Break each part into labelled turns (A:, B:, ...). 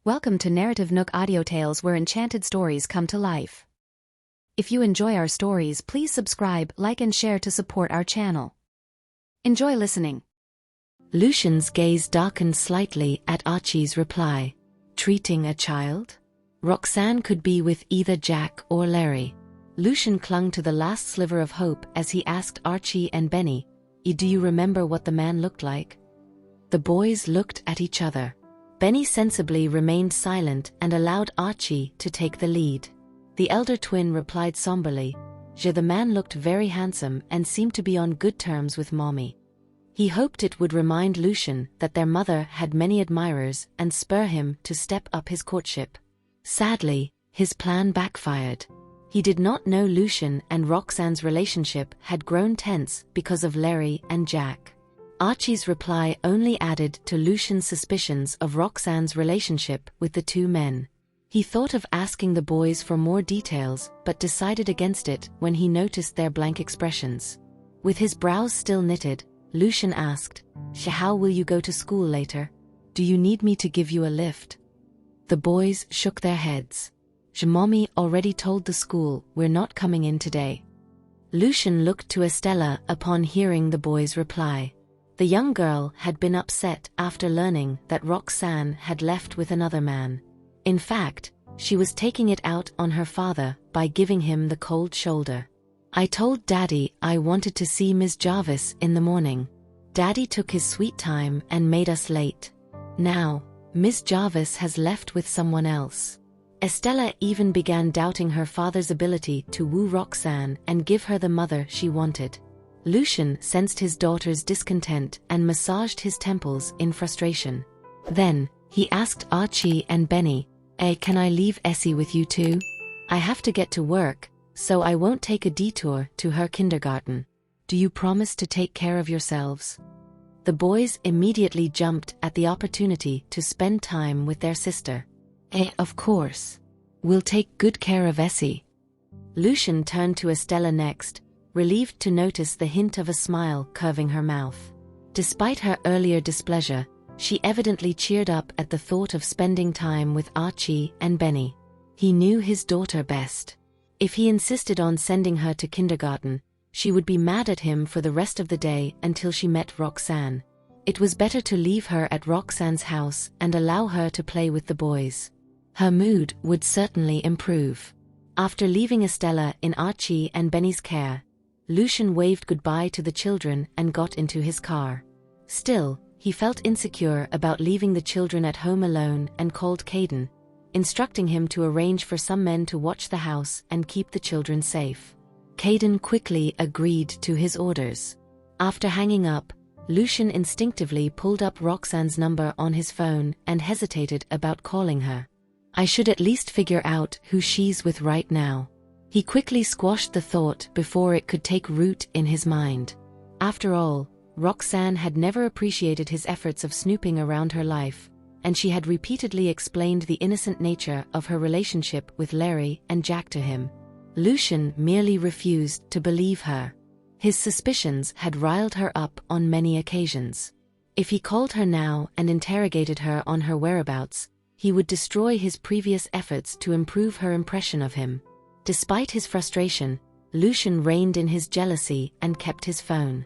A: Welcome to NarrativeNook audio tales where enchanted stories come to life. If you enjoy our stories, please subscribe, like and share to support our channel. Enjoy listening.
B: Lucian's gaze darkened slightly at Archie's reply. Treating a child? Roxanne could be with either Jack or Larry. Lucian clung to the last sliver of hope as he asked Archie and Benny, "Do you remember what the man looked like?" The boys looked at each other. Benny sensibly remained silent and allowed Archie to take the lead. The elder twin replied somberly, "The man looked very handsome and seemed to be on good terms with Mommy." He hoped it would remind Lucian that their mother had many admirers and spur him to step up his courtship. Sadly, his plan backfired. He did not know Lucian and Roxanne's relationship had grown tense because of Larry and Jack. Archie's reply only added to Lucian's suspicions of Roxanne's relationship with the two men. He thought of asking the boys for more details but decided against it when he noticed their blank expressions. With his brows still knitted, Lucian asked, "How will you go to school later? Do you need me to give you a lift?" The boys shook their heads. "Mommy already told the school we're not coming in today." Lucian looked to Estella upon hearing the boys' reply. The young girl had been upset after learning that Roxanne had left with another man. In fact, she was taking it out on her father by giving him the cold shoulder. "I told Daddy I wanted to see Ms. Jarvis in the morning. Daddy took his sweet time and made us late. Now, Ms. Jarvis has left with someone else." Estella even began doubting her father's ability to woo Roxanne and give her the mother she wanted. Lucian sensed his daughter's discontent and massaged his temples in frustration. Then, he asked Archie and Benny, "Can I leave Essie with you too? I have to get to work, so I won't take a detour to her kindergarten. Do you promise to take care of yourselves?" The boys immediately jumped at the opportunity to spend time with their sister. Of course. We'll take good care of Essie." Lucian turned to Estella next, relieved to notice the hint of a smile curving her mouth. Despite her earlier displeasure, she evidently cheered up at the thought of spending time with Archie and Benny. He knew his daughter best. If he insisted on sending her to kindergarten, she would be mad at him for the rest of the day until she met Roxanne. It was better to leave her at Roxanne's house and allow her to play with the boys. Her mood would certainly improve. After leaving Estella in Archie and Benny's care, Lucian waved goodbye to the children and got into his car. Still, he felt insecure about leaving the children at home alone and called Caden, instructing him to arrange for some men to watch the house and keep the children safe. Caden quickly agreed to his orders. After hanging up, Lucian instinctively pulled up Roxanne's number on his phone and hesitated about calling her. "I should at least figure out who she's with right now." He quickly squashed the thought before it could take root in his mind. After all, Roxanne had never appreciated his efforts of snooping around her life, and she had repeatedly explained the innocent nature of her relationship with Larry and Jack to him. Lucian merely refused to believe her. His suspicions had riled her up on many occasions. If he called her now and interrogated her on her whereabouts, he would destroy his previous efforts to improve her impression of him. Despite his frustration, Lucian reined in his jealousy and kept his phone.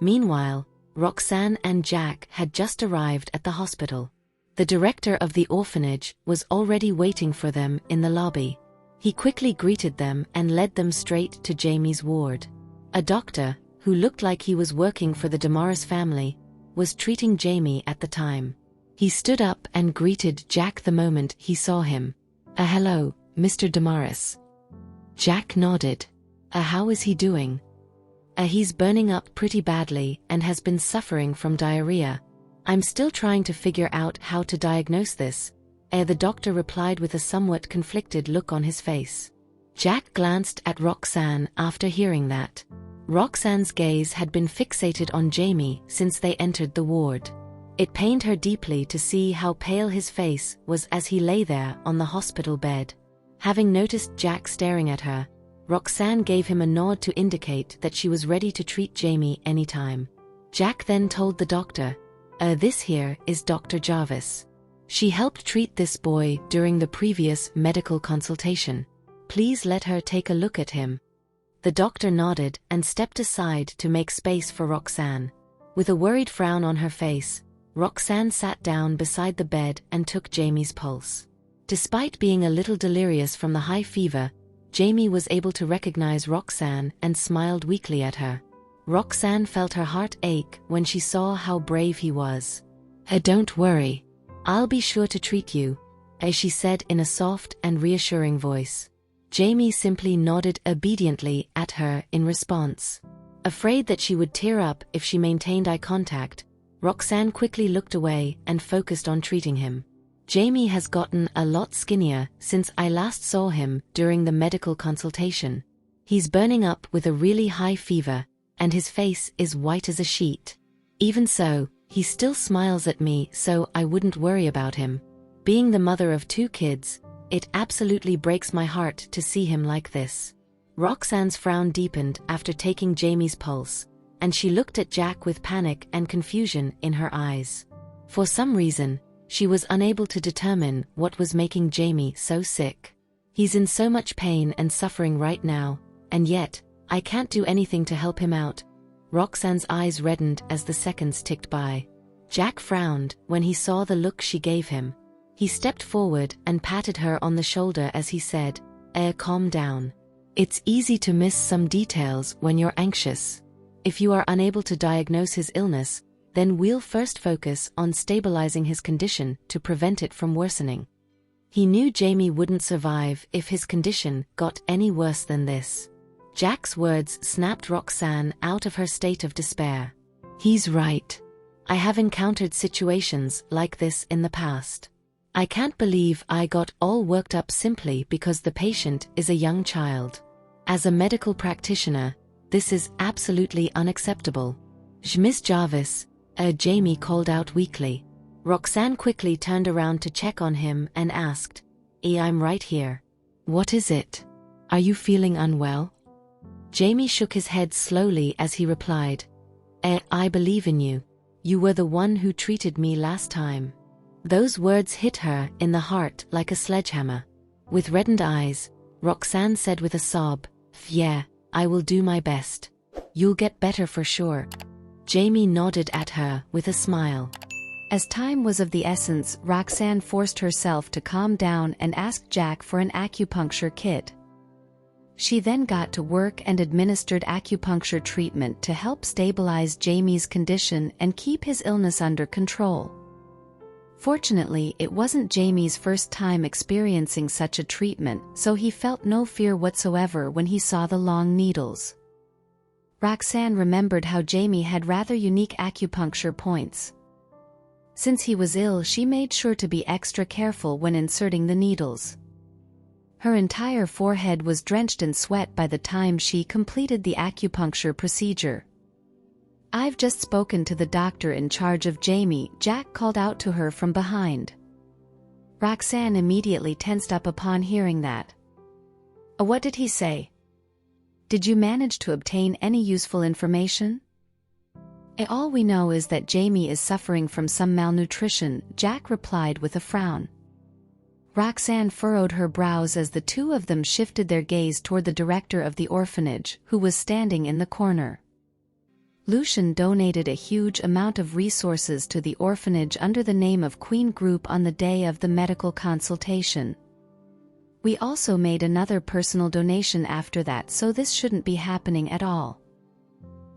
B: Meanwhile, Roxanne and Jack had just arrived at the hospital. The director of the orphanage was already waiting for them in the lobby. He quickly greeted them and led them straight to Jamie's ward. A doctor, who looked like he was working for the Damaris family, was treating Jamie at the time. He stood up and greeted Jack the moment he saw him. "Hello, Mr. Damaris." Jack nodded. How is he doing?" He's burning up pretty badly and has been suffering from diarrhea. I'm still trying to figure out how to diagnose this," the doctor replied with a somewhat conflicted look on his face. Jack glanced at Roxanne after hearing that. Roxanne's gaze had been fixated on Jamie since they entered the ward. It pained her deeply to see how pale his face was as he lay there on the hospital bed. Having noticed Jack staring at her, Roxanne gave him a nod to indicate that she was ready to treat Jamie anytime. Jack then told the doctor, "This here is Dr. Jarvis. She helped treat this boy during the previous medical consultation. Please let her take a look at him. The doctor nodded and stepped aside to make space for Roxanne. With a worried frown on her face, Roxanne sat down beside the bed and took Jamie's pulse. Despite being a little delirious from the high fever, Jamie was able to recognize Roxanne and smiled weakly at her. Roxanne felt her heart ache when she saw how brave he was. Don't worry. I'll be sure to treat you," as she said in a soft and reassuring voice. Jamie simply nodded obediently at her in response. Afraid that she would tear up if she maintained eye contact, Roxanne quickly looked away and focused on treating him. Jamie has gotten a lot skinnier since I last saw him during the medical consultation. He's burning up with a really high fever, and his face is white as a sheet. Even so, he still smiles at me, so I wouldn't worry about him. Being the mother of 2 kids, it absolutely breaks my heart to see him like this. Roxanne's frown deepened after taking Jamie's pulse, and she looked at Jack with panic and confusion in her eyes. For some reason, she was unable to determine what was making Jamie so sick. He's in so much pain and suffering right now, and yet, I can't do anything to help him out. Roxanne's eyes reddened as the seconds ticked by. Jack frowned when he saw the look she gave him. He stepped forward and patted her on the shoulder as he said, calm down. It's easy to miss some details when you're anxious. If you are unable to diagnose his illness, then we'll first focus on stabilizing his condition to prevent it from worsening." He knew Jamie wouldn't survive if his condition got any worse than this. Jack's words snapped Roxanne out of her state of despair. He's right. I have encountered situations like this in the past. I can't believe I got all worked up simply because the patient is a young child. As a medical practitioner, this is absolutely unacceptable. Miss Jarvis, Jamie called out weakly. Roxanne quickly turned around to check on him and asked, I'm right here. What is it? Are you feeling unwell? Jamie shook his head slowly as he replied, I believe in you. You were the one who treated me last time. Those words hit her in the heart like a sledgehammer. With reddened eyes, Roxanne said with a sob, Yeah, I will do my best. You'll get better for sure. Jamie nodded at her with a smile.
A: As time was of the essence, Roxanne forced herself to calm down and asked Jack for an acupuncture kit. She then got to work and administered acupuncture treatment to help stabilize Jamie's condition and keep his illness under control. Fortunately, it wasn't Jamie's first time experiencing such a treatment, so he felt no fear whatsoever when he saw the long needles. Roxanne remembered how Jamie had rather unique acupuncture points. Since he was ill, she made sure to be extra careful when inserting the needles. Her entire forehead was drenched in sweat by the time she completed the acupuncture procedure. I've just spoken to the doctor in charge of Jamie, Jack called out to her from behind. Roxanne immediately tensed up upon hearing that. What did he say? Did you manage to obtain any useful information? All we know is that Jamie is suffering from some malnutrition, Jack replied with a frown. Roxanne furrowed her brows as the two of them shifted their gaze toward the director of the orphanage, who was standing in the corner. Lucian donated a huge amount of resources to the orphanage under the name of Queen Group on the day of the medical consultation. We also made another personal donation after that, so this shouldn't be happening at all.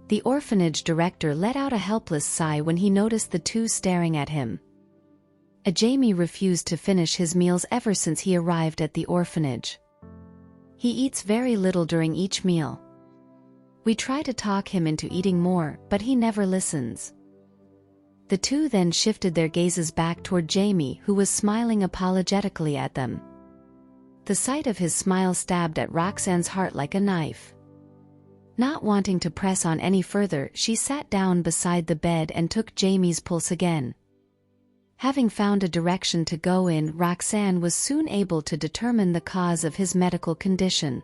A: The orphanage director let out a helpless sigh when he noticed the two staring at him. Jamie refused to finish his meals ever since he arrived at the orphanage. He eats very little during each meal. We try to talk him into eating more, but he never listens. The two then shifted their gazes back toward Jamie, who was smiling apologetically at them. The sight of his smile stabbed at Roxanne's heart like a knife. Not wanting to press on any further, she sat down beside the bed and took Jamie's pulse again. Having found a direction to go in, Roxanne was soon able to determine the cause of his medical condition.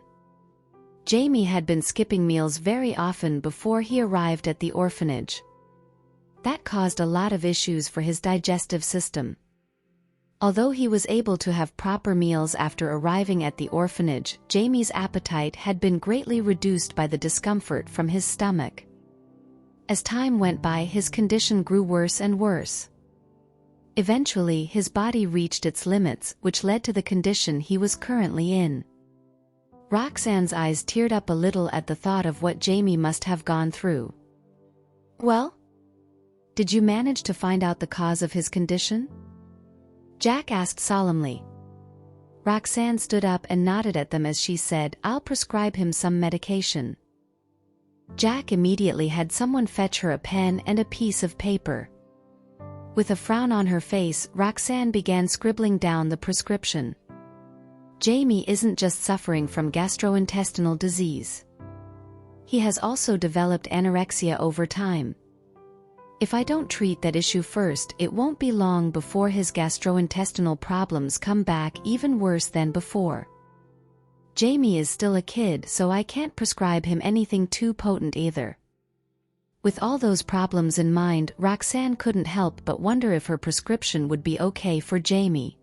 A: Jamie had been skipping meals very often before he arrived at the orphanage. That caused a lot of issues for his digestive system. Although he was able to have proper meals after arriving at the orphanage, Jamie's appetite had been greatly reduced by the discomfort from his stomach. As time went by, his condition grew worse and worse. Eventually, his body reached its limits, which led to the condition he was currently in. Roxanne's eyes teared up a little at the thought of what Jamie must have gone through. "Well? Did you manage to find out the cause of his condition?" Jack asked solemnly. Roxanne stood up and nodded at them as she said, "I'll prescribe him some medication." Jack immediately had someone fetch her a pen and a piece of paper. With a frown on her face, Roxanne began scribbling down the prescription. "Jamie isn't just suffering from gastrointestinal disease. He has also developed anorexia over time. If I don't treat that issue first, it won't be long before his gastrointestinal problems come back even worse than before. Jamie is still a kid, so I can't prescribe him anything too potent either." With all those problems in mind, Roxanne couldn't help but wonder if her prescription would be okay for Jamie.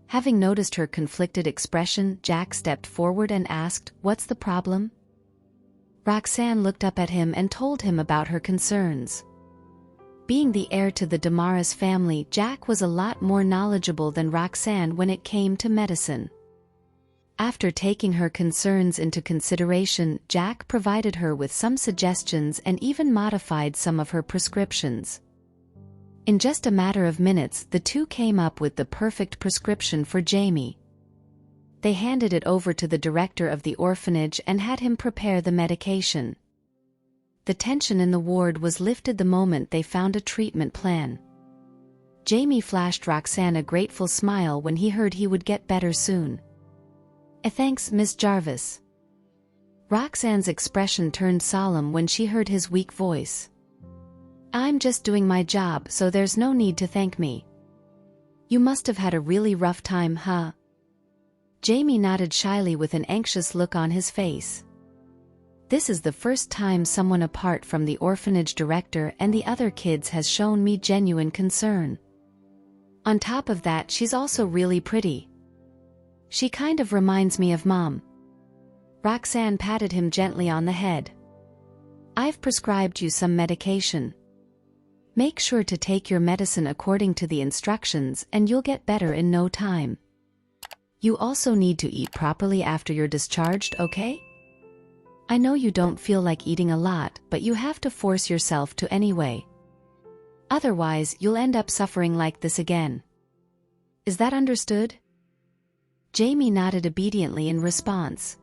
A: Having noticed her conflicted expression, Jack stepped forward and asked, "What's the problem?" Roxanne looked up at him and told him about her concerns. Being the heir to the Damaris family, Jack was a lot more knowledgeable than Roxanne when it came to medicine. After taking her concerns into consideration, Jack provided her with some suggestions and even modified some of her prescriptions. In just a matter of minutes, the two came up with the perfect prescription for Jamie. They handed it over to the director of the orphanage and had him prepare the medication. The tension in the ward was lifted the moment they found a treatment plan. Jamie flashed Roxanne a grateful smile when he heard he would get better soon. Thanks, Miss Jarvis." Roxanne's expression turned solemn when she heard his weak voice. "I'm just doing my job, so there's no need to thank me. You must have had a really rough time, huh?" Jamie nodded shyly with an anxious look on his face. "This is the first time someone apart from the orphanage director and the other kids has shown me genuine concern. On top of that, she's also really pretty. She kind of reminds me of Mom." Roxanne patted him gently on the head. "I've prescribed you some medication. Make sure to take your medicine according to the instructions and you'll get better in no time. You also need to eat properly after you're discharged, okay? I know you don't feel like eating a lot, but you have to force yourself to anyway. Otherwise, you'll end up suffering like this again. Is that understood?" Jamie nodded obediently in response.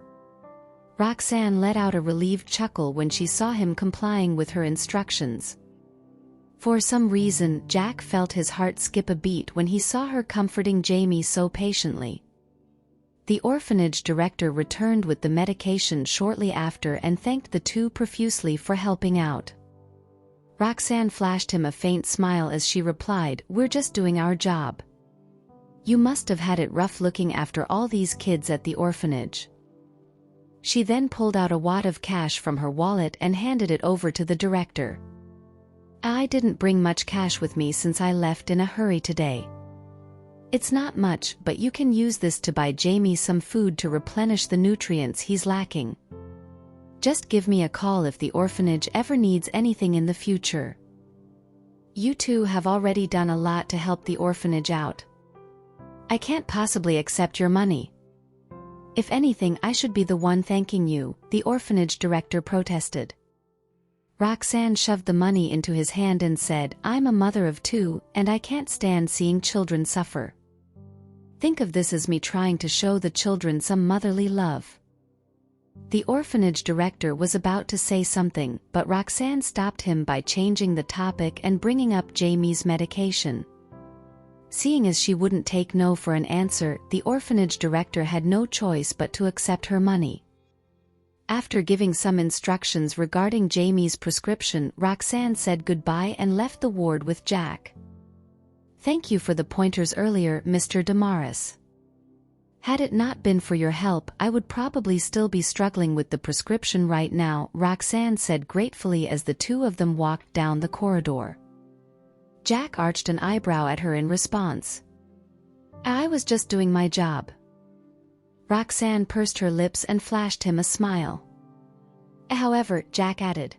A: Roxanne let out a relieved chuckle when she saw him complying with her instructions. For some reason, Jack felt his heart skip a beat when he saw her comforting Jamie so patiently. The orphanage director returned with the medication shortly after and thanked the two profusely for helping out. Roxanne flashed him a faint smile as she replied, "We're just doing our job. You must have had it rough looking after all these kids at the orphanage." She then pulled out a wad of cash from her wallet and handed it over to the director. "I didn't bring much cash with me since I left in a hurry today. It's not much, but you can use this to buy Jamie some food to replenish the nutrients he's lacking. Just give me a call if the orphanage ever needs anything in the future. You two have already done a lot to help the orphanage out. I can't possibly accept your money. If anything, I should be the one thanking you," the orphanage director protested. Roxanne shoved the money into his hand and said, "I'm a mother of two, and I can't stand seeing children suffer. Think of this as me trying to show the children some motherly love." The orphanage director was about to say something, but Roxanne stopped him by changing the topic and bringing up Jamie's medication. Seeing as she wouldn't take no for an answer, the orphanage director had no choice but to accept her money. After giving some instructions regarding Jamie's prescription, Roxanne said goodbye and left the ward with Jack. "Thank you for the pointers earlier, Mr. Damaris. Had it not been for your help, I would probably still be struggling with the prescription right now," Roxanne said gratefully as the two of them walked down the corridor. Jack arched an eyebrow at her in response. I was just doing my job. Roxanne pursed her lips and flashed him a smile. However, Jack added.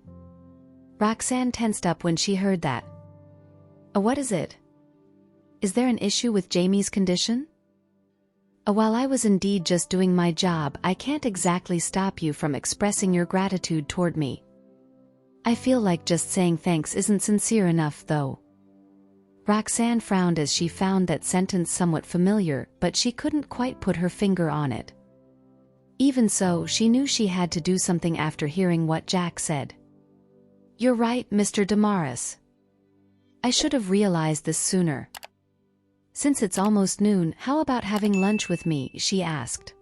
A: Roxanne tensed up when she heard that. What is it? Is there an issue with Jamie's condition? While I was indeed just doing my job, I can't exactly stop you from expressing your gratitude toward me. I feel like just saying thanks isn't sincere enough, though. Roxanne frowned as she found that sentence somewhat familiar, but she couldn't quite put her finger on it. Even so, she knew she had to do something after hearing what Jack said. You're right, Mr. Damaris. I should have realized this sooner. Since it's almost noon, how about having lunch with me? She asked.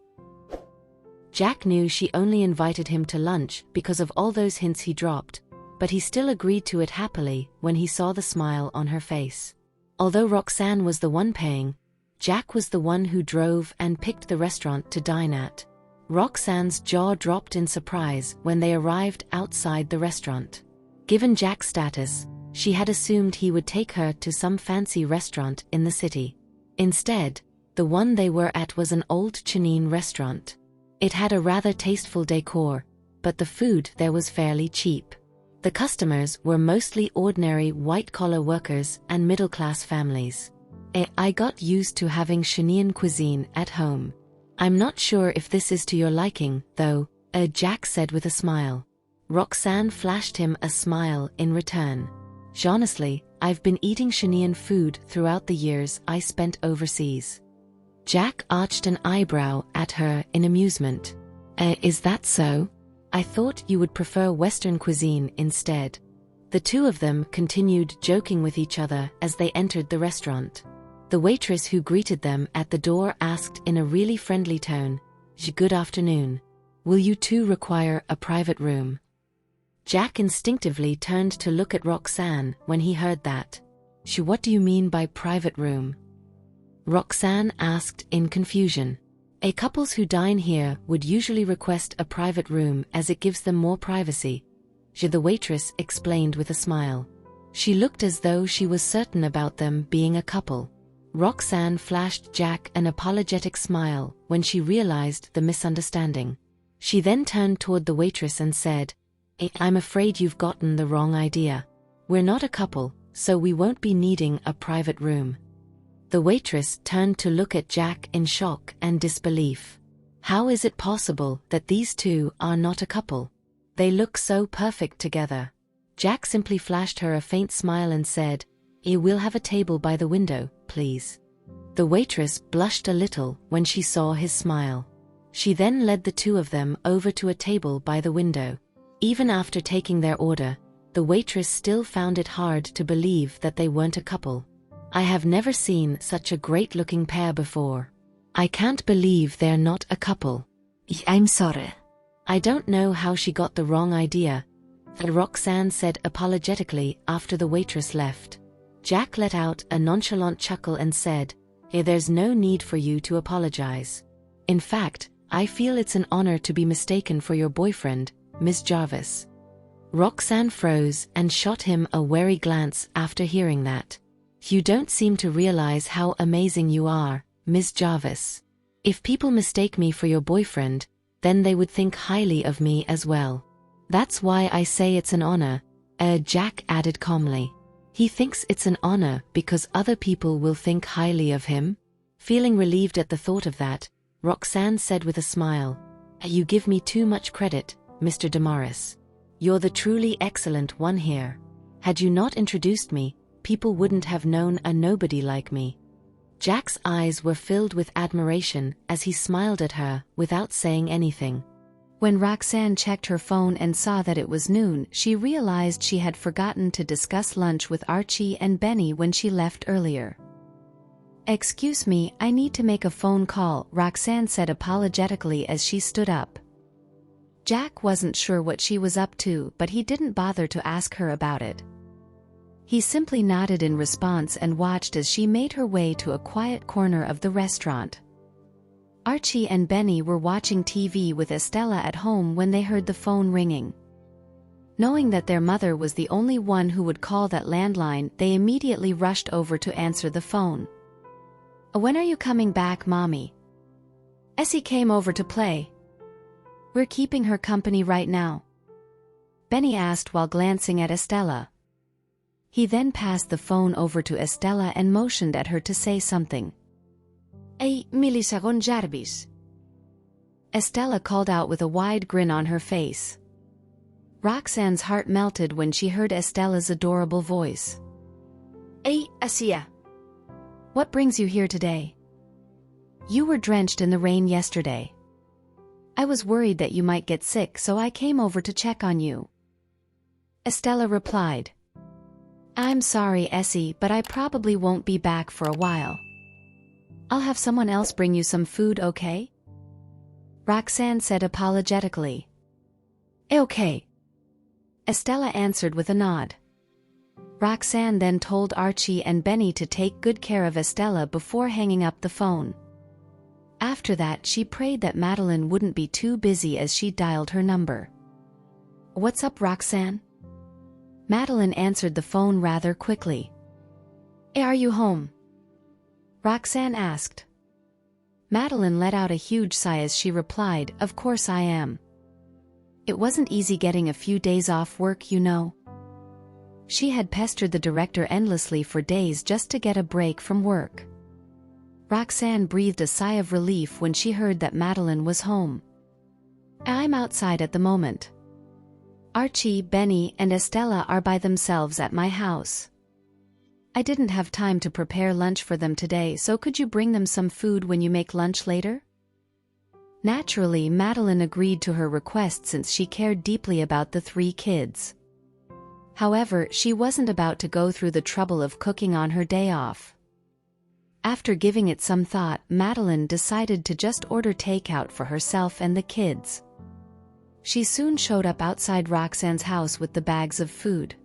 B: Jack knew she only invited him to lunch because of all those hints he dropped, but he still agreed to it happily when he saw the smile on her face. Although Roxanne was the one paying, Jack was the one who drove and picked the restaurant to dine at. Roxanne's jaw dropped in surprise when they arrived outside the restaurant. Given Jack's status, she had assumed he would take her to some fancy restaurant in the city. Instead, the one they were at was an old Chinese restaurant. It had a rather tasteful decor, but the food there was fairly cheap. The customers were mostly ordinary white-collar workers and middle-class families. I got used to having Chinese cuisine at home. I'm not sure if this is to your liking, though, Jack said with a smile. Roxanne flashed him a smile in return. Honestly, I've been eating Chinese food throughout the years I spent overseas. Jack arched an eyebrow at her in amusement. Is that so? I thought you would prefer Western cuisine instead. The two of them continued joking with each other as they entered the restaurant. The waitress who greeted them at the door asked in a really friendly tone, Good afternoon. Will you two require a private room? Jack instinctively turned to look at Roxanne when he heard that. What do you mean by private room? Roxanne asked in confusion. Couples who dine here would usually request a private room as it gives them more privacy. The waitress explained with a smile. She looked as though she was certain about them being a couple. Roxanne flashed Jack an apologetic smile when she realized the misunderstanding. She then turned toward the waitress and said, I'm afraid you've gotten the wrong idea. We're not a couple, so we won't be needing a private room. The waitress turned to look at Jack in shock and disbelief. How is it possible that these two are not a couple? They look so perfect together. Jack simply flashed her a faint smile and said, We'll have a table by the window, please. The waitress blushed a little when she saw his smile. She then led the two of them over to a table by the window. Even after taking their order, the waitress still found it hard to believe that they weren't a couple. I have never seen such a great-looking pair before. I can't believe they're not a couple. I'm sorry. I don't know how she got the wrong idea, Roxanne said apologetically after the waitress left. Jack let out a nonchalant chuckle and said, There's no need for you to apologize. In fact, I feel it's an honor to be mistaken for your boyfriend, Miss Jarvis. Roxanne froze and shot him a wary glance after hearing that. You don't seem to realize how amazing you are, Miss Jarvis. If people mistake me for your boyfriend, then they would think highly of me as well. That's why I say it's an honor, Jack added calmly. He thinks it's an honor because other people will think highly of him? Feeling relieved at the thought of that, Roxanne said with a smile, You give me too much credit, Mr. Damaris. You're the truly excellent one here. Had you not introduced me, people wouldn't have known a nobody like me. Jack's eyes were filled with admiration as he smiled at her without saying anything. When Roxanne checked her phone and saw that it was noon, she realized she had forgotten to discuss lunch with Archie and Benny when she left earlier. Excuse me, I need to make a phone call, Roxanne said apologetically as she stood up. Jack wasn't sure what she was up to, but he didn't bother to ask her about it. He simply nodded in response and watched as she made her way to a quiet corner of the restaurant. Archie and Benny were watching TV with Estella at home when they heard the phone ringing. Knowing that their mother was the only one who would call that landline, they immediately rushed over to answer the phone.
A: When are you coming back, Mommy? Essie came over to play. We're keeping her company right now, Benny asked while glancing at Estella. He then passed the phone over to Estella and motioned at her to say something. Ei, milisegon Jarvis. Estella called out with a wide grin on her face. Roxanne's heart melted when she heard Estella's adorable voice. Ei, Asia. What brings you here today? You were drenched in the rain yesterday. I was worried that you might get sick, so I came over to check on you. Estella replied. I'm sorry, Essie, but I probably won't be back for a while. I'll have someone else bring you some food, okay? Roxanne said apologetically. Okay. Estella answered with a nod. Roxanne then told Archie and Benny to take good care of Estella before hanging up the phone. After that, she prayed that Madeline wouldn't be too busy as she dialed her number. What's up, Roxanne? Madeline answered the phone rather quickly. Are you home? Roxanne asked. Madeline let out a huge sigh as she replied, Of course I am. It wasn't easy getting a few days off work, you know. She had pestered the director endlessly for days just to get a break from work. Roxanne breathed a sigh of relief when she heard that Madeline was home. I'm outside at the moment. Archie, Benny, and Estella are by themselves at my house. I didn't have time to prepare lunch for them today, so could you bring them some food when you make lunch later? Naturally, Madeline agreed to her request since she cared deeply about the 3 kids. However, she wasn't about to go through the trouble of cooking on her day off. After giving it some thought, Madeline decided to just order takeout for herself and the kids. She soon showed up outside Roxanne's house with the bags of food.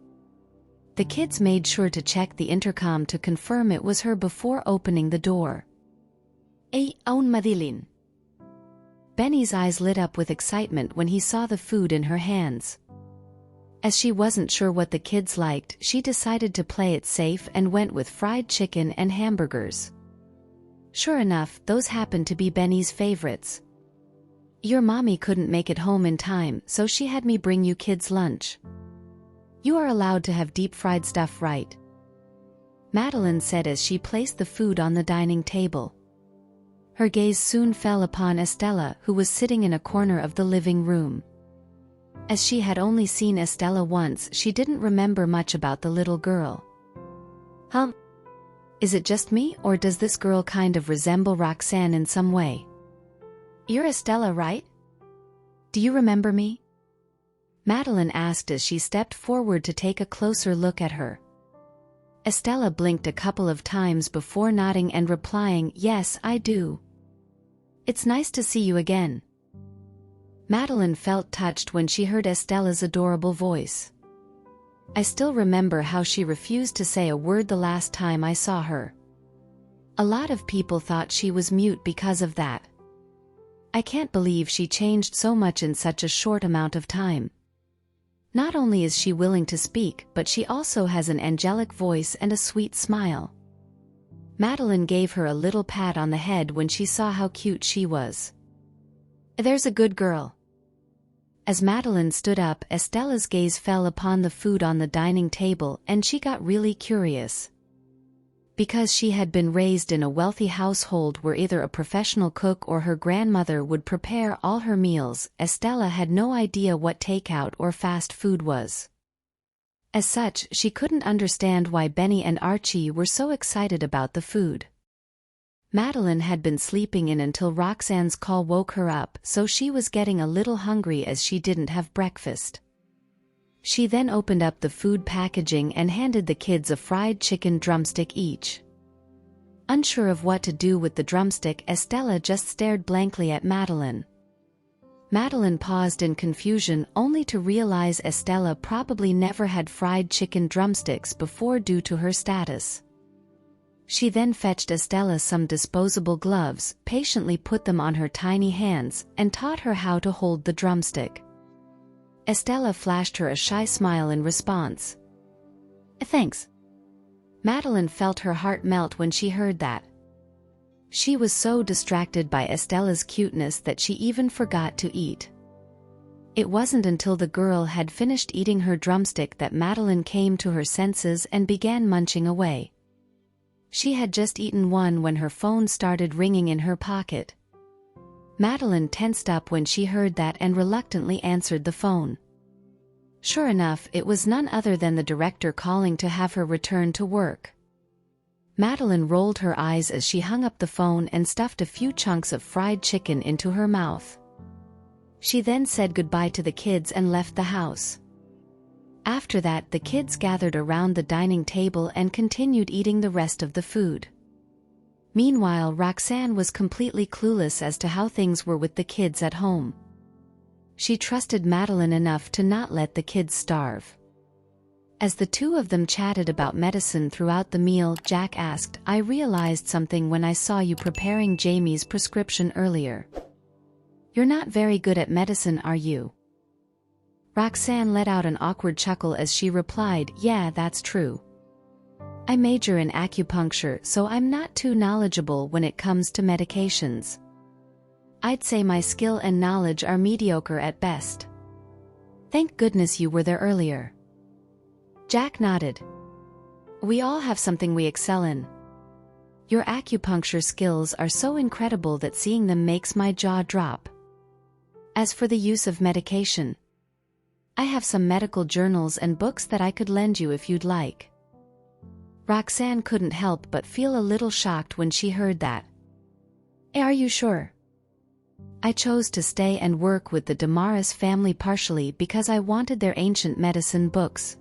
A: The kids made sure to check the intercom to confirm it was her before opening the door. Ei, own Madeline. Benny's eyes lit up with excitement when he saw the food in her hands. As she wasn't sure what the kids liked, she decided to play it safe and went with fried chicken and hamburgers. Sure enough, those happened to be Benny's favorites. Your mommy couldn't make it home in time, so she had me bring you kids lunch. You are allowed to have deep-fried stuff, right? Madeline said as she placed the food on the dining table. Her gaze soon fell upon Estella, who was sitting in a corner of the living room. As she had only seen Estella once, she didn't remember much about the little girl. Is it just me, or does this girl kind of resemble Roxanne in some way? You're Estella, right? Do you remember me? Madeline asked as she stepped forward to take a closer look at her. Estella blinked a couple of times before nodding and replying, Yes, I do. It's nice to see you again. Madeline felt touched when she heard Estella's adorable voice. I still remember how she refused to say a word the last time I saw her. A lot of people thought she was mute because of that. I can't believe she changed so much in such a short amount of time. Not only is she willing to speak, but she also has an angelic voice and a sweet smile. Madeline gave her a little pat on the head when she saw how cute she was. There's a good girl. As Madeline stood up, Estella's gaze fell upon the food on the dining table, and she got really curious. Because she had been raised in a wealthy household where either a professional cook or her grandmother would prepare all her meals, Estella had no idea what takeout or fast food was. As such, she couldn't understand why Benny and Archie were so excited about the food. Madeline had been sleeping in until Roxanne's call woke her up, so she was getting a little hungry as she didn't have breakfast. She then opened up the food packaging and handed the kids a fried chicken drumstick each. Unsure of what to do with the drumstick, Estella just stared blankly at Madeline. Madeline paused in confusion, only to realize Estella probably never had fried chicken drumsticks before due to her status. She then fetched Estella some disposable gloves, patiently put them on her tiny hands, and taught her how to hold the drumstick. Estella flashed her a shy smile in response. Thanks. Madeline felt her heart melt when she heard that. She was so distracted by Estella's cuteness that she even forgot to eat. It wasn't until the girl had finished eating her drumstick that Madeline came to her senses and began munching away. She had just eaten one when her phone started ringing in her pocket. Madeline tensed up when she heard that and reluctantly answered the phone. Sure enough, it was none other than the director calling to have her return to work. Madeline rolled her eyes as she hung up the phone and stuffed a few chunks of fried chicken into her mouth. She then said goodbye to the kids and left the house. After that, the kids gathered around the dining table and continued eating the rest of the food. Meanwhile, Roxanne was completely clueless as to how things were with the kids at home. She trusted Madeline enough to not let the kids starve. As the two of them chatted about medicine throughout the meal, Jack asked, "I realized something when I saw you preparing Jamie's prescription earlier. You're not very good at medicine, are you?" Roxanne let out an awkward chuckle as she replied, "Yeah, that's true. I major in acupuncture, so I'm not too knowledgeable when it comes to medications. I'd say my skill and knowledge are mediocre at best." "Thank goodness you were there earlier." Jack nodded. "We all have something we excel in. Your acupuncture skills are so incredible that seeing them makes my jaw drop. As for the use of medication, I have some medical journals and books that I could lend you if you'd like." Roxanne couldn't help but feel a little shocked when she heard that. "Are you sure?" "I chose to stay and work with the Damaris family partially because I wanted their ancient medicine books."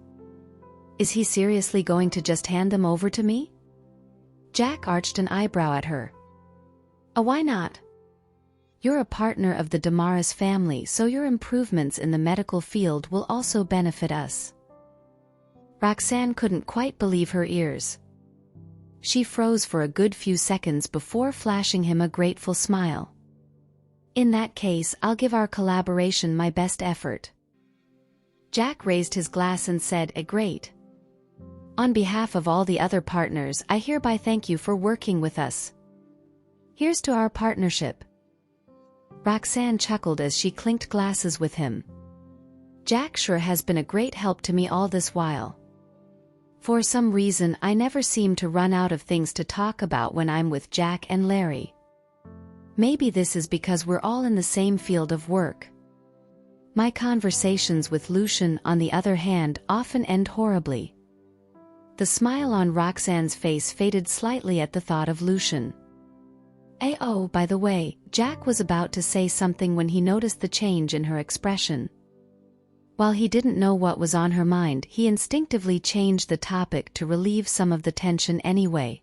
A: "Is he seriously going to just hand them over to me?" Jack arched an eyebrow at her. Why not? You're a partner of the Damaris family, so your improvements in the medical field will also benefit us." Roxanne couldn't quite believe her ears. She froze for a good few seconds before flashing him a grateful smile. "In that case, I'll give our collaboration my best effort." Jack raised his glass and said, "Great. On behalf of all the other partners, I hereby thank you for working with us. Here's to our partnership." Roxanne chuckled as she clinked glasses with him. "Jack sure has been a great help to me all this while. For some reason, I never seem to run out of things to talk about when I'm with Jack and Larry. Maybe this is because we're all in the same field of work. My conversations with Lucian, on the other hand, often end horribly." The smile on Roxanne's face faded slightly at the thought of Lucian. Oh, by the way," Jack was about to say something when he noticed the change in her expression. While he didn't know what was on her mind, he instinctively changed the topic to relieve some of the tension anyway.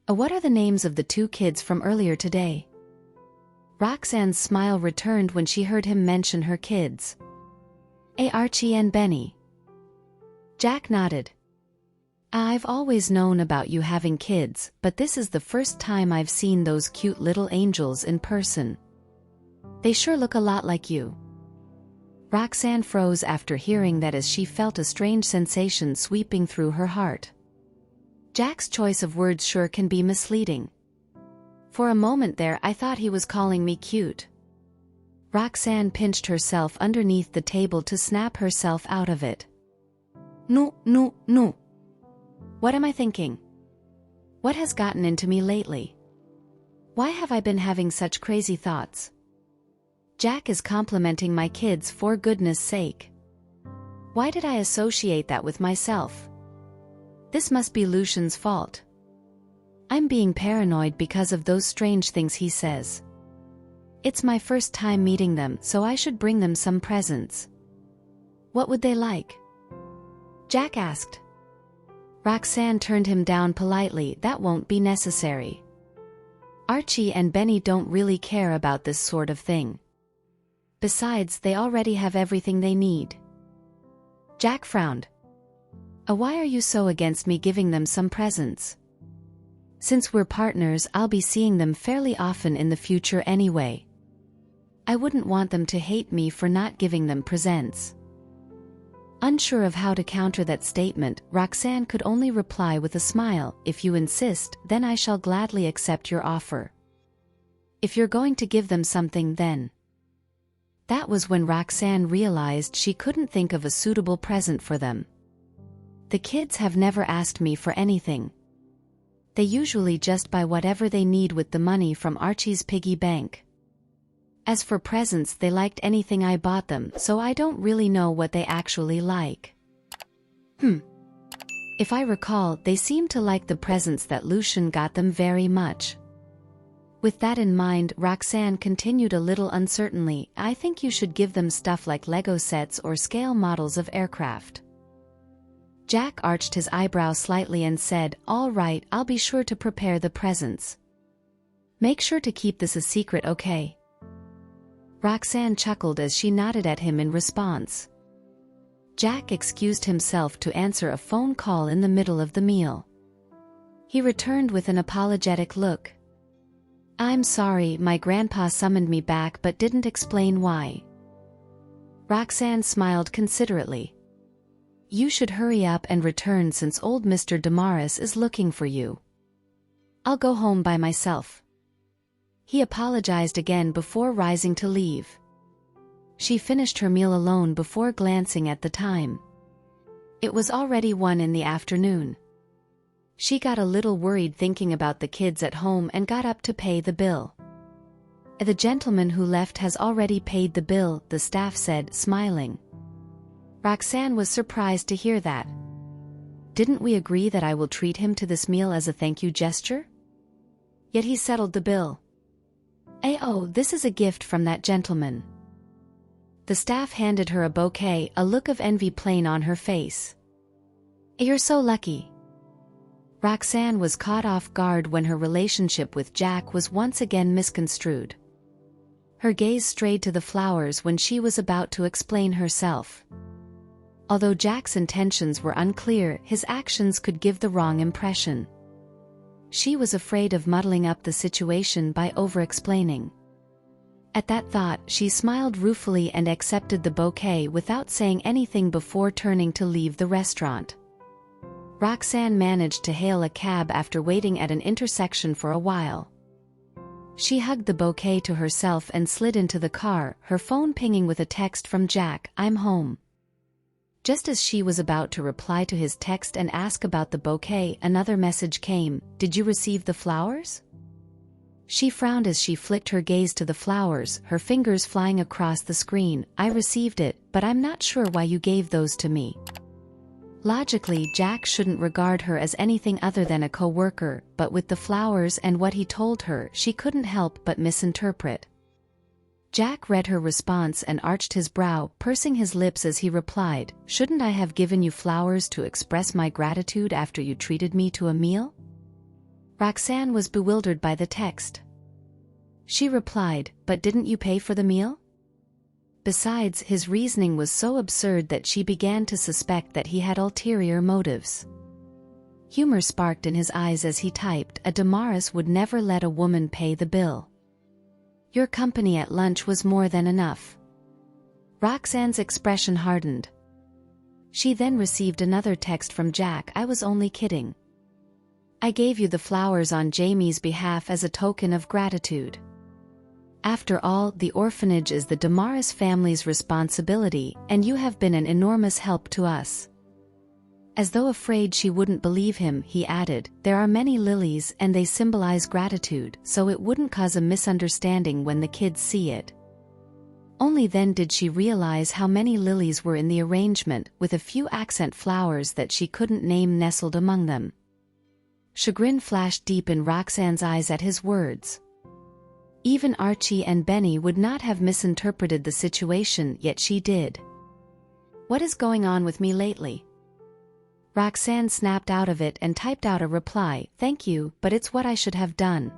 A: "What are the names of the two kids from earlier today?" Roxanne's smile returned when she heard him mention her kids. "Archie and Benny." Jack nodded. "I've always known about you having kids, but this is the first time I've seen those cute little angels in person. They sure look a lot like you." Roxanne froze after hearing that as she felt a strange sensation sweeping through her heart. Jack's choice of words sure can be misleading. "For a moment there I thought he was calling me cute." Roxanne pinched herself underneath the table to snap herself out of it. No. What am I thinking? What has gotten into me lately? Why have I been having such crazy thoughts? Jack is complimenting my kids, for goodness sake. Why did I associate that with myself? This must be Lucian's fault. I'm being paranoid because of those strange things he says. It's my first time meeting them, so I should bring them some presents. What would they like?" Jack asked. Roxanne turned him down politely. "That won't be necessary. Archie and Benny don't really care about this sort of thing. Besides, they already have everything they need." Jack frowned. Why are you so against me giving them some presents? Since we're partners, I'll be seeing them fairly often in the future anyway. I wouldn't want them to hate me for not giving them presents." Unsure of how to counter that statement, Roxanne could only reply with a smile, "If you insist, then I shall gladly accept your offer. If you're going to give them something, then." That was when Roxanne realized she couldn't think of a suitable present for them. "The kids have never asked me for anything. They usually just buy whatever they need with the money from Archie's piggy bank. As for presents, they liked anything I bought them, so I don't really know what they actually like." If I recall, they seem to like the presents that Lucian got them very much. With that in mind, Roxanne continued a little uncertainly, "I think you should give them stuff like Lego sets or scale models of aircraft." Jack arched his eyebrow slightly and said, "All right, I'll be sure to prepare the presents. Make sure to keep this a secret, okay?" Roxanne chuckled as she nodded at him in response. Jack excused himself to answer a phone call in the middle of the meal. He returned with an apologetic look. "I'm sorry, my grandpa summoned me back but didn't explain why." Roxanne smiled considerately. "You should hurry up and return since old Mr. Damaris is looking for you. I'll go home by myself." He apologized again before rising to leave. She finished her meal alone before glancing at the time. It was already 1 in the afternoon. She got a little worried thinking about the kids at home and got up to pay the bill. "The gentleman who left has already paid the bill," the staff said, smiling. Roxanne was surprised to hear that. "Didn't we agree that I will treat him to this meal as a thank you gesture?" Yet he settled the bill. "Oh, this is a gift from that gentleman." The staff handed her a bouquet, a look of envy plain on her face. "You're so lucky." Roxanne was caught off guard when her relationship with Jack was once again misconstrued. Her gaze strayed to the flowers when she was about to explain herself. Although Jack's intentions were unclear, his actions could give the wrong impression. She was afraid of muddling up the situation by over-explaining. At that thought, she smiled ruefully and accepted the bouquet without saying anything before turning to leave the restaurant. Roxanne managed to hail a cab after waiting at an intersection for a while. She hugged the bouquet to herself and slid into the car, her phone pinging with a text from Jack, "I'm home." Just as she was about to reply to his text and ask about the bouquet, another message came, "Did you receive the flowers?" She frowned as she flicked her gaze to the flowers, her fingers flying across the screen. "I received it, but I'm not sure why you gave those to me." Logically, Jack shouldn't regard her as anything other than a co-worker, but with the flowers and what he told her, she couldn't help but misinterpret. Jack read her response and arched his brow, pursing his lips as he replied, "Shouldn't I have given you flowers to express my gratitude after you treated me to a meal?" Roxanne was bewildered by the text. She replied, "But didn't you pay for the meal?" Besides, his reasoning was so absurd that she began to suspect that he had ulterior motives. Humor sparked in his eyes as he typed, "A Damaris would never let a woman pay the bill. Your company at lunch was more than enough." Roxanne's expression hardened. She then received another text from Jack, "I was only kidding. I gave you the flowers on Jamie's behalf as a token of gratitude. After all, the orphanage is the Damaris family's responsibility, and you have been an enormous help to us." As though afraid she wouldn't believe him, he added, "There are many lilies and they symbolize gratitude, so it wouldn't cause a misunderstanding when the kids see it." Only then did she realize how many lilies were in the arrangement, with a few accent flowers that she couldn't name nestled among them. Chagrin flashed deep in Roxanne's eyes at his words. Even Archie and Benny would not have misinterpreted the situation, yet she did. "What is going on with me lately?" Roxanne snapped out of it and typed out a reply, "Thank you, but it's what I should have done.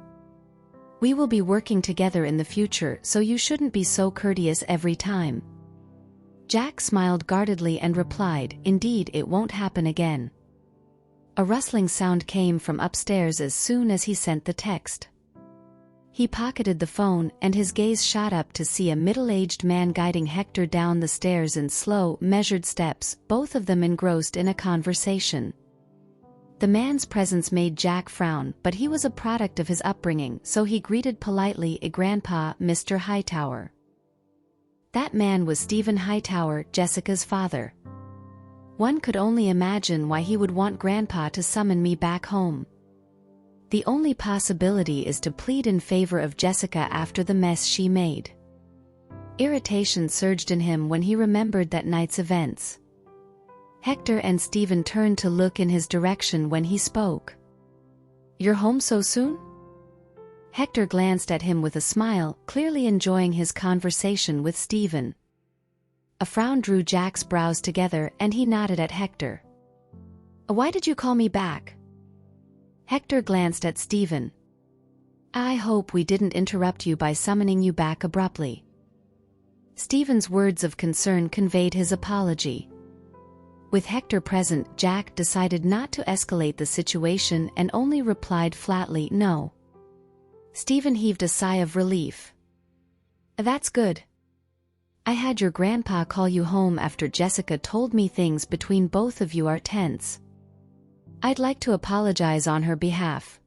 A: We will be working together in the future, so you shouldn't be so courteous every time." Jack smiled guardedly and replied, "Indeed, it won't happen again." A rustling sound came from upstairs as soon as he sent the text. He pocketed the phone and his gaze shot up to see a middle-aged man guiding Hector down the stairs in slow, measured steps, both of them engrossed in a conversation. The man's presence made Jack frown, but he was a product of his upbringing, so he greeted politely Grandpa, Mr. Hightower. That man was Stephen Hightower, Jessica's father. One could only imagine why he would want Grandpa to summon me back home. The only possibility is to plead in favor of Jessica after the mess she made. Irritation surged in him when he remembered that night's events. Hector and Stephen turned to look in his direction when he spoke. "You're home so soon?" Hector glanced at him with a smile, clearly enjoying his conversation with Stephen. A frown drew Jack's brows together and he nodded at Hector. "Why did you call me back?" Hector glanced at Stephen. "I hope we didn't interrupt you by summoning you back abruptly." Stephen's words of concern conveyed his apology. With Hector present, Jack decided not to escalate the situation and only replied flatly, "No." Stephen heaved a sigh of relief. "That's good. I had your grandpa call you home after Jessica told me things between both of you are tense. I'd like to apologize on her behalf.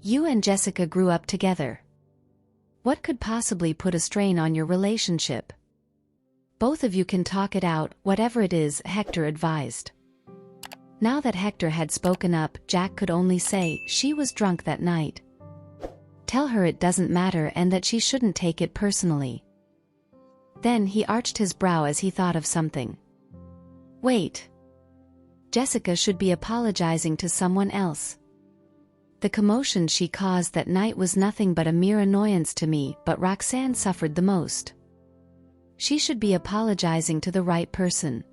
A: You and Jessica grew up together. What could possibly put a strain on your relationship? Both of you can talk it out, whatever it is," Hector advised. Now that Hector had spoken up, Jack could only say, "She was drunk that night. Tell her it doesn't matter and that she shouldn't take it personally." Then he arched his brow as he thought of something. "Wait. Jessica should be apologizing to someone else. The commotion she caused that night was nothing but a mere annoyance to me, but Roxanne suffered the most. She should be apologizing to the right person."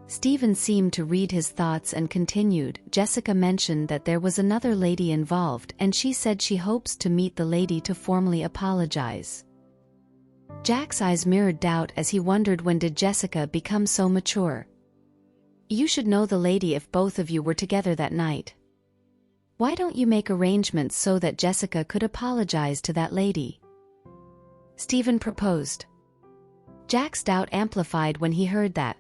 A: Stephen seemed to read his thoughts and continued, "Jessica mentioned that there was another lady involved and she said she hopes to meet the lady to formally apologize." Jack's eyes mirrored doubt as he wondered, when did Jessica become so mature? "You should know the lady if both of you were together that night. Why don't you make arrangements so that Jessica could apologize to that lady?" Stephen proposed. Jack's doubt amplified when he heard that.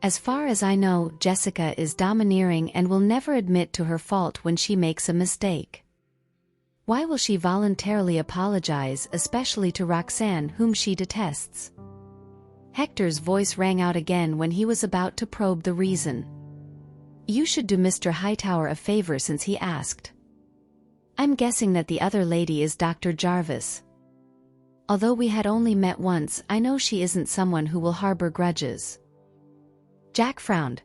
A: "As far as I know, Jessica is domineering and will never admit to her fault when she makes a mistake. Why will she voluntarily apologize, especially to Roxanne, whom she detests?" Hector's voice rang out again when he was about to probe the reason. "You should do Mr. Hightower a favor since he asked. I'm guessing that the other lady is Dr. Jarvis. Although we had only met once, I know she isn't someone who will harbor grudges." Jack frowned.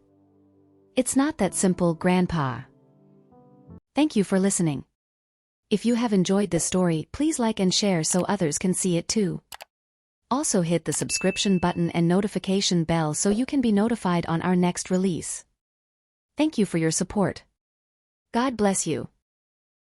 A: "It's not that simple, Grandpa." Thank you for listening. If you have enjoyed this story, please like and share so others can see it too. Also hit the subscription button and notification bell so you can be notified on our next release. Thank you for your support. God bless you.